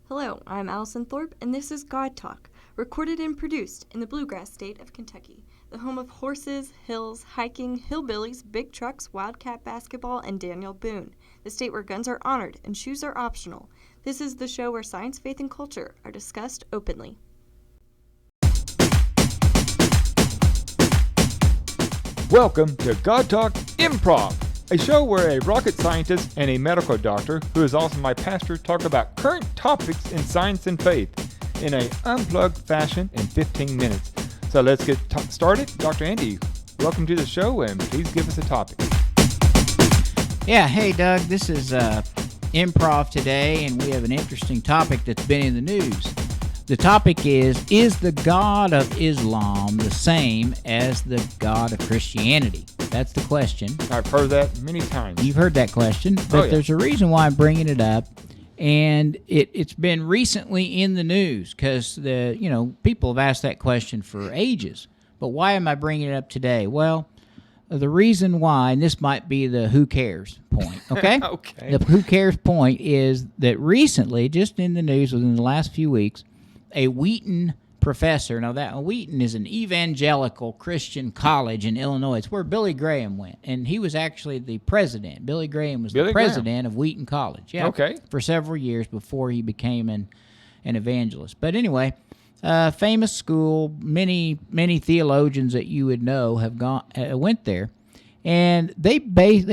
Hello, I'm Allison Thorpe, and this is God Talk, recorded and produced in the bluegrass state of Kentucky, the home of horses, hills, hiking, hillbillies, big trucks, wildcat basketball, and Daniel Boone, the state where guns are honored and shoes are optional. This is the show where science, faith, and culture are discussed openly. Welcome to God Talk Improv, a show where a rocket scientist and a medical doctor, who is also my pastor, talk about current topics in science and faith in an unplugged fashion in 15 minutes. So let's get started. Dr. Andy, welcome to the show, and please give us a topic. Yeah, hey Doug, this is Improv today, and we have an interesting topic that's been in the news. The topic is the God of Islam the same as the God of Christianity? That's the question. I've heard that many times. You've heard that question, but there's a reason why I'm bringing it up, and it's been recently in the news because people have asked that question for ages. But why am I bringing it up today? Well, the reason why, and this might be the who cares point, okay? Okay. The who cares point is that recently, just in the news within the last few weeks, a Wheaton Professor, now that Wheaton is an evangelical Christian college in Illinois. It's where Billy Graham went, and he was actually the president. Billy Graham was the president of Wheaton College, for several years before he became an evangelist. But anyway, famous school, many theologians that you would know have went there, and they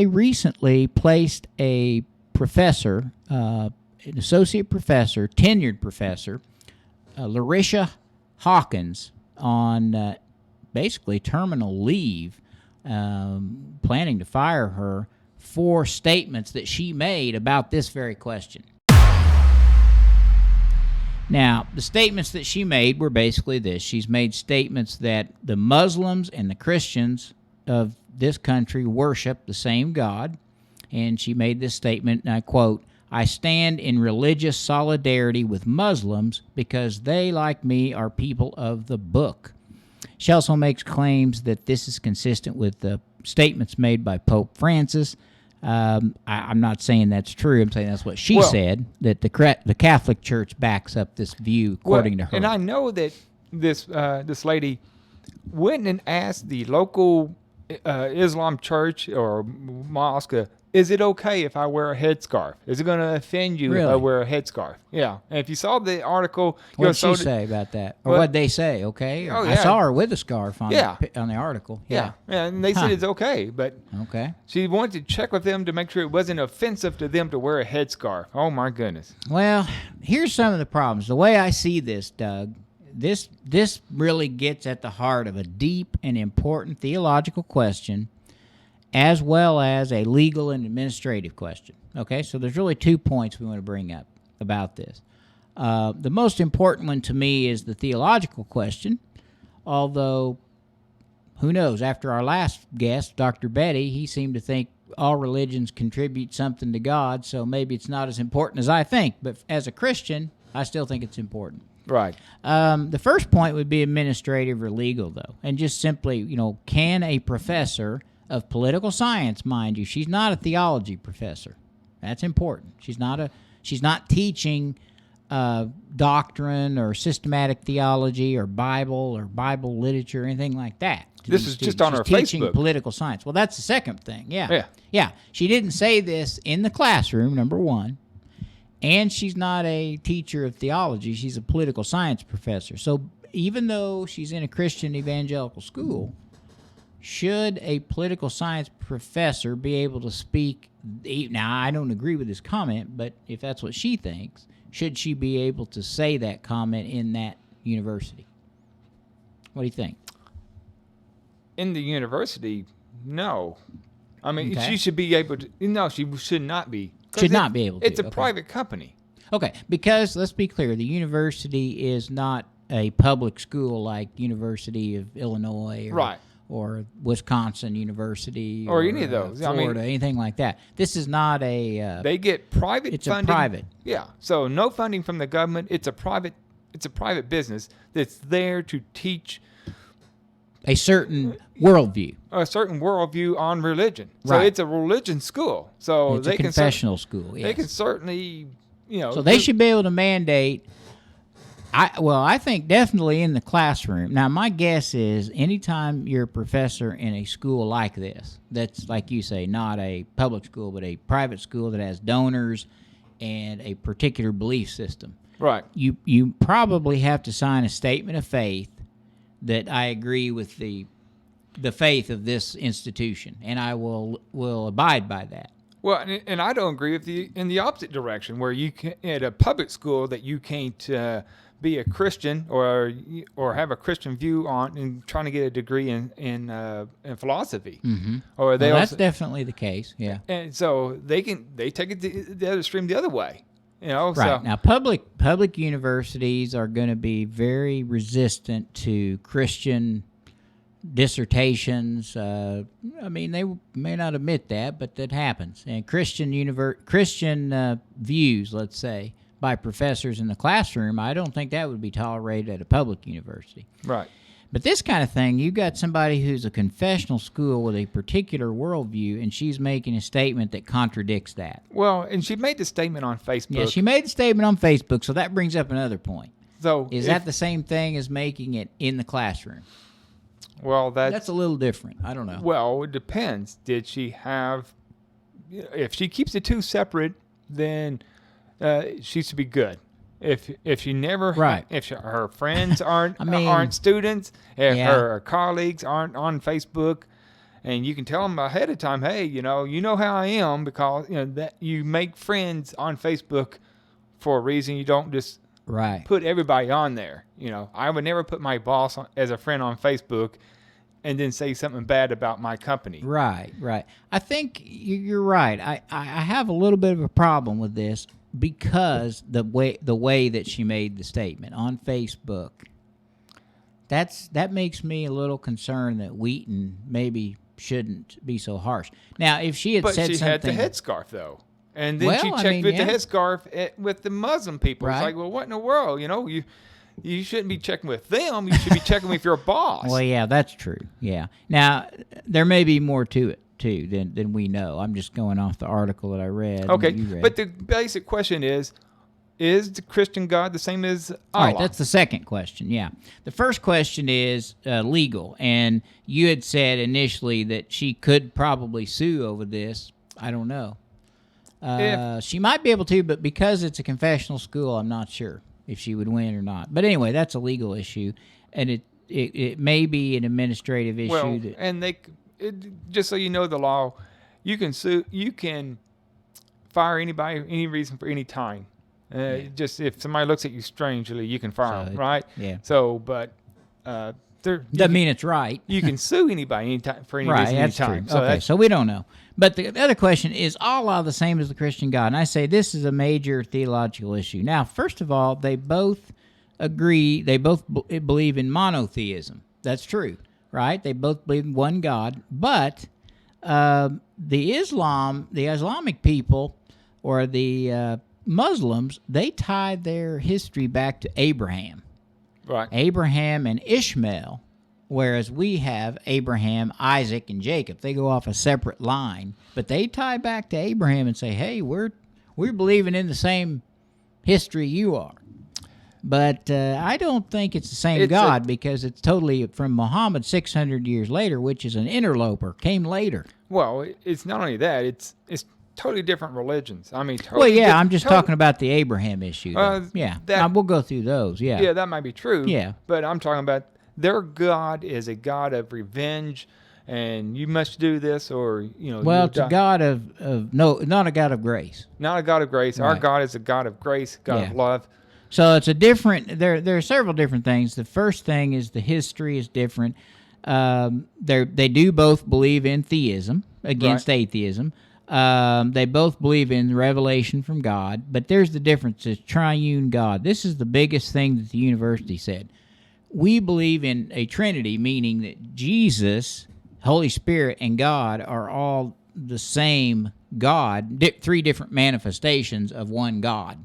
recently placed a professor, an associate professor, tenured professor, Larisha Hawkins, on basically terminal leave, planning to fire her for statements that she made about this very question. Now, the statements that she made were basically this. She's made statements that the Muslims and the Christians of this country worship the same God, and she made this statement, and I quote, "I stand in religious solidarity with Muslims because they, like me, are people of the book." She also makes claims that this is consistent with the statements made by Pope Francis. I'm not saying that's true. I'm saying that's what she said, that the Catholic Church backs up this view, according to her. And I know that this lady went and asked the local Islam church or mosque, is it okay if I wear a headscarf? Is it going to offend you if I wear a headscarf? Yeah. And if you saw the article... What did she say about that? Or what did they say, okay? I saw her with a scarf on the article. Yeah. And they said it's okay, but okay. She wanted to check with them to make sure it wasn't offensive to them to wear a headscarf. Oh, my goodness. Well, here's some of the problems. The way I see this, Doug, this really gets at the heart of a deep and important theological question, as well as a legal and administrative question. Okay, so there's really 2 points we want to bring up about this. The most important one to me is the theological question, although, who knows, after our last guest, Dr. Betty, he seemed to think all religions contribute something to God, so maybe it's not as important as I think, but as a Christian, I still think it's important. Right. The first point would be administrative or legal, though, and just simply, can a professor of political science, mind you, she's not a theology professor. That's important. She's not teaching doctrine or systematic theology or Bible literature or anything like that. This is just on her Facebook. She's teaching political science. Well, that's the second thing. Yeah. She didn't say this in the classroom, number one. And she's not a teacher of theology. She's a political science professor. So even though she's in a Christian evangelical school, should a political science professor be able to speak? Now, I don't agree with this comment, but if that's what she thinks, should she be able to say that comment in that university? What do you think? In the university, no. I mean, she should be able to. No, she should not be. Should not be able to. It's a private company. Okay, because let's be clear, the university is not a public school like University of Illinois or Wisconsin University or any of those. Florida, anything like that. This is not a... they get private funding. It's a private. Yeah, so no funding from the government. It's a private business that's there to teach a certain worldview. A certain worldview on religion. So Right. it's a religion school. So It's a confessional school, yes. They can certainly, So they should be able to mandate. I think definitely in the classroom. Now, my guess is anytime you're a professor in a school like this, that's like you say, not a public school, but a private school that has donors and a particular belief system. Right. You probably have to sign a statement of faith that I agree with the faith of this institution, and I will abide by that. Well, and I don't agree with in the opposite direction, where you can, at a public school, that you can't be a Christian or have a Christian view on and trying to get a degree in philosophy. Mm-hmm. Or that's definitely the case. Yeah. And so they take it the other extreme the other way. Right. So. Now, public universities are going to be very resistant to Christian dissertations. I mean, they may not admit that, but that happens. And Christian views, let's say, by professors in the classroom, I don't think that would be tolerated at a public university. Right. But this kind of thing, you've got somebody who's a confessional school with a particular worldview, and she's making a statement that contradicts that. Well, and she made the statement on Facebook. Yeah, she made the statement on Facebook, so that brings up another point. So is that the same thing as making it in the classroom? Well, that's a little different. I don't know. Well, it depends. Did she have? If she keeps the two separate, then she should be good. If she never, right. If her friends aren't aren't students, if her colleagues aren't on Facebook, and you can tell them ahead of time, hey, you know how I am, because that you make friends on Facebook for a reason. You don't just put everybody on there. I would never put my boss as a friend on Facebook and then say something bad about my company. Right. I think you're right. I have a little bit of a problem with this because the way that she made the statement on Facebook. That makes me a little concerned that Wheaton maybe shouldn't be so harsh. Now, if she had said something... But she had the headscarf, though. And then she checked with the headscarf with the Muslim people. Right. It's like, well, what in the world? You shouldn't be checking with them. You should be checking with your boss. Well, yeah, that's true. Yeah. Now, there may be more to it, too, than we know. I'm just going off the article that I read. Okay, that you read. But the basic question is the Christian God the same as Allah? All right, that's the second question, yeah. The first question is legal, and you had said initially that she could probably sue over this. I don't know. She might be able to, but because it's a confessional school, I'm not sure if she would win or not. But anyway, that's a legal issue, and it may be an administrative issue. Well, and just so you know the law, you can sue, you can fire anybody any reason for any time. Just if somebody looks at you strangely, you can fire them, right? Yeah. So, but doesn't mean it's right. You can sue anybody anytime for any reason, that's anytime. True. Okay, so we don't know. But the other question is Allah the same as the Christian God? And I say this is a major theological issue. Now, first of all, they both agree, they both believe in monotheism. That's true, right? They both believe in one God. But the Islamic people or the Muslims, they tie their history back to Abraham. Right. Abraham and Ishmael, whereas we have Abraham, Isaac, and Jacob. They go off a separate line, but they tie back to Abraham and say, hey, we're believing in the same history you are. But I don't think it's the same God because it's totally from Mohammad 600 years later, which is an interloper, came later. Well, it's not only that, it's totally different religions. I mean, totally. Well, yeah, I'm just talking about the Abraham issue. Yeah, we'll go through those. Yeah, yeah, that might be true. Yeah, but I'm talking about their God is a God of revenge, and you must do this, or Well, it's a God of no, not a God of grace. Not a God of grace. Right. Our God is a God of grace, God of love. So it's a different. There are several different things. The first thing is the history is different. They do both believe in theism against atheism. They both believe in revelation from God, but there's the difference. It's triune God. This is the biggest thing that the university said. We believe in a Trinity, meaning that Jesus, Holy Spirit, and God are all the same God, three different manifestations of one God.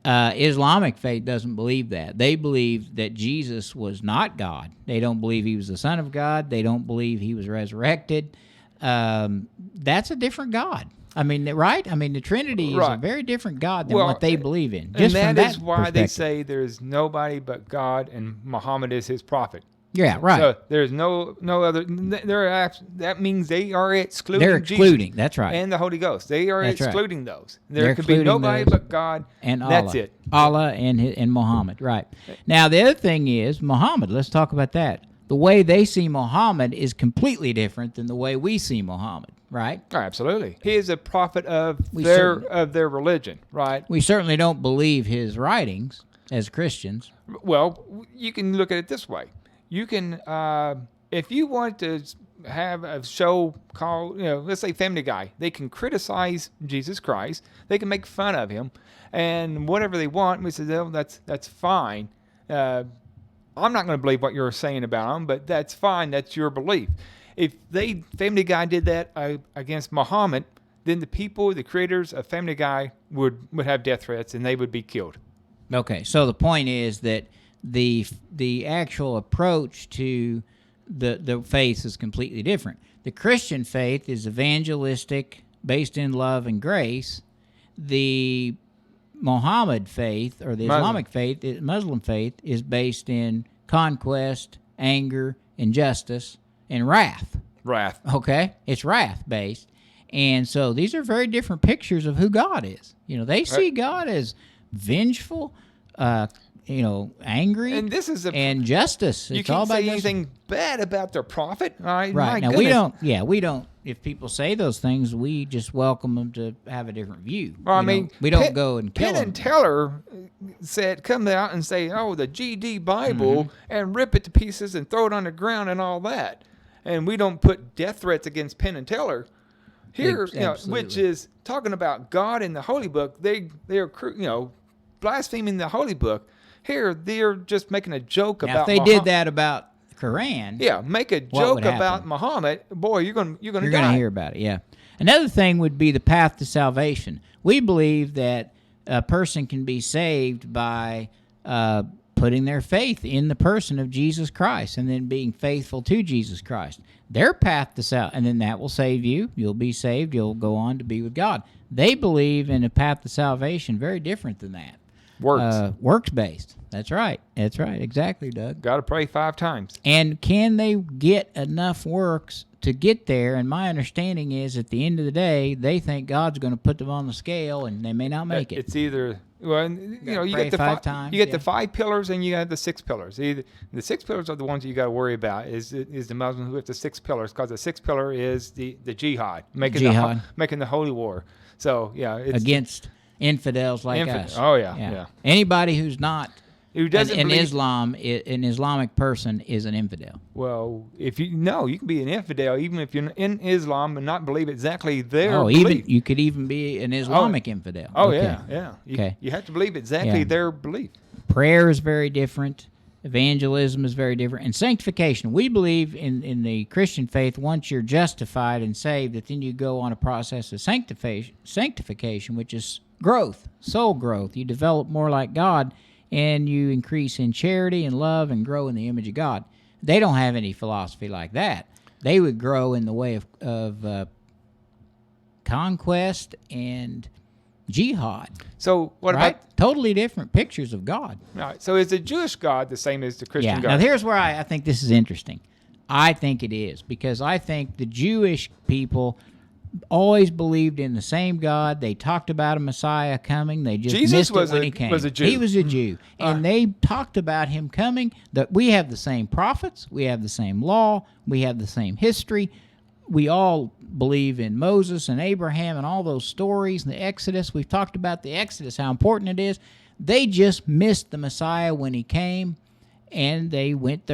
Islamic faith doesn't believe that. They believe that Jesus was not God. They don't believe he was the Son of God. They don't believe he was resurrected. That's a different God. I mean, right? I mean, the Trinity is a Right. very different God than Well, what they believe in. And Just from that is that why they perspective. say there's nobody but God and Muhammad is his prophet. Yeah, right. So there's no other. That means they are excluding They're Jesus excluding. That's right. and the Holy Ghost. They are That's right. excluding those. There They're could be excluding nobody those. but God. And Allah. That's it. Allah and Muhammad, right. Now, the other thing is Muhammad. Let's talk about that. The way they see Muhammad is completely different than the way we see Muhammad, right? Oh, absolutely. He is a prophet of We their religion, right? We certainly don't believe his writings as Christians. Well, you can look at it this way. You can, if you want to have a show called, let's say Family Guy, they can criticize Jesus Christ. They can make fun of him, and whatever they want. We say, oh, that's fine. I'm not going to believe what you're saying about him, but that's fine. That's your belief. If Family Guy did that against Muhammad, then the people, the creators of Family Guy would have death threats and they would be killed. Okay, so the point is that the actual approach to the faith is completely different. The Christian faith is evangelistic, based in love and grace. The Mohammed faith, or the Islamic faith, Muslim faith, is based in conquest, anger, injustice, and wrath. Wrath. Okay? It's wrath-based. And so these are very different pictures of who God is. They see God as vengeful, angry, And this is and justice. You It's all can't about say justice. anything bad about their prophet. All right. Right. My Now, goodness. we don't. If people say those things, we just welcome them to have a different view. Well, I You know, mean, we don't go and kill Penn them. and Teller come out and say, "Oh, the GD Bible," Mm-hmm. and rip it to pieces and throw it on the ground and all that. And we don't put death threats against Penn and Teller here, which Absolutely. is talking about God in the Holy Book. They are blaspheming the Holy Book. Here, they're just making a joke Now, about. if they did that about the Quran, yeah, make a what joke would about happen? Muhammad. Boy, you're gonna you're die. going to hear about it. Yeah. Another thing would be the path to salvation. We believe that a person can be saved by putting their faith in the person of Jesus Christ and then being faithful to Jesus Christ. Their path to salvation, and then that will save you. You'll be saved. You'll go on to be with God. They believe in a path to salvation very different than that. Works. Works-based. That's right. That's right. Exactly, Doug. Got to pray 5 times. And can they get enough works to get there? And my understanding is at the end of the day, they think God's going to put them on the scale and they may not make it. It's either you pray get the 5 times, you get yeah. the 5 pillars and you got the 6 pillars. The 6 pillars are the ones you got to worry about. Is the Muslims with the 6 pillars, because the 6th pillar is the jihad, making the holy war. So yeah, it's Against infidels like us. Oh yeah. Anybody who's not Who doesn't an believe, an Islamic person is an infidel. Well, if you can be an infidel even if you're in Islam and not believe exactly their Oh, belief. even you could even be an Islamic infidel. Oh Okay. yeah. Okay. You have to believe exactly Yeah. their belief. Prayer is very different. Evangelism is very different. And sanctification. We believe in the Christian faith, once you're justified and saved, that then you go on a process of sanctification, which is growth, soul growth. You develop more like God, and you increase in charity and love and grow in the image of God. They don't have any philosophy like that. They would grow in the way of conquest and jihad. So what Right? about? Totally different pictures of God. All right, so is the Jewish God the same as the Christian Yeah. God? Now, here's where I think this is interesting. I think it is, because I think the Jewish people always believed in the same God. They talked about a Messiah coming. They just Jesus missed was it when a- he came. was a Jew. He was a Jew. And they talked about him coming. That we have the same prophets. We have the same law. We have the same history. We all believe in Moses and Abraham and all those stories and the Exodus. We've talked about the Exodus, how important it is. They just missed the Messiah when he came, and they went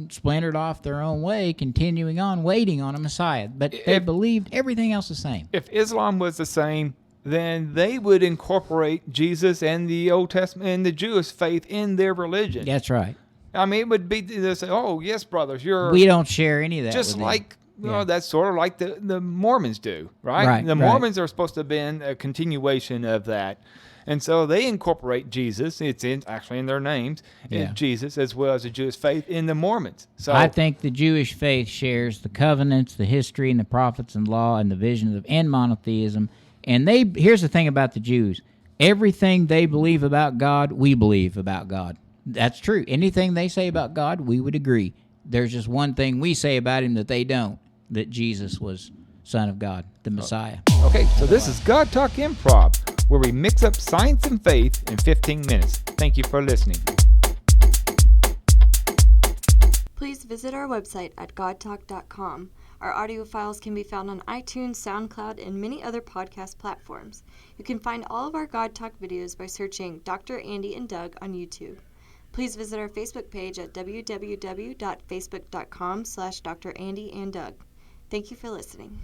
splintered off their own way, continuing on, waiting on a Messiah. But they believed everything else the same. If Islam was the same, then they would incorporate Jesus and the Old Testament and the Jewish faith in their religion. That's right. I mean, it would be they say, "Oh, yes, brothers, you're We don't share any of that just with them. like." Yeah. That's sort of like the Mormons do, right? Right, The right. Mormons are supposed to have been a continuation of that. And so they incorporate Jesus. It's actually in their names, Yeah. Jesus, as well as the Jewish faith in the Mormons. So I think the Jewish faith shares the covenants, the history, and the prophets and law and the visions of and monotheism And here's the thing about the Jews. Everything they believe about God, we believe about God. That's true. Anything they say about God, we would agree. There's just one thing we say about him that they don't, that Jesus was Son of God, the Messiah. Okay, so this is God Talk Improv, where we mix up science and faith in 15 minutes. Thank you for listening. Please visit our website at godtalk.com. Our audio files can be found on iTunes, SoundCloud, and many other podcast platforms. You can find all of our God Talk videos by searching Dr. Andy and Doug on YouTube. Please visit our Facebook page at www.facebook.com/Dr. Andy and Doug. Thank you for listening.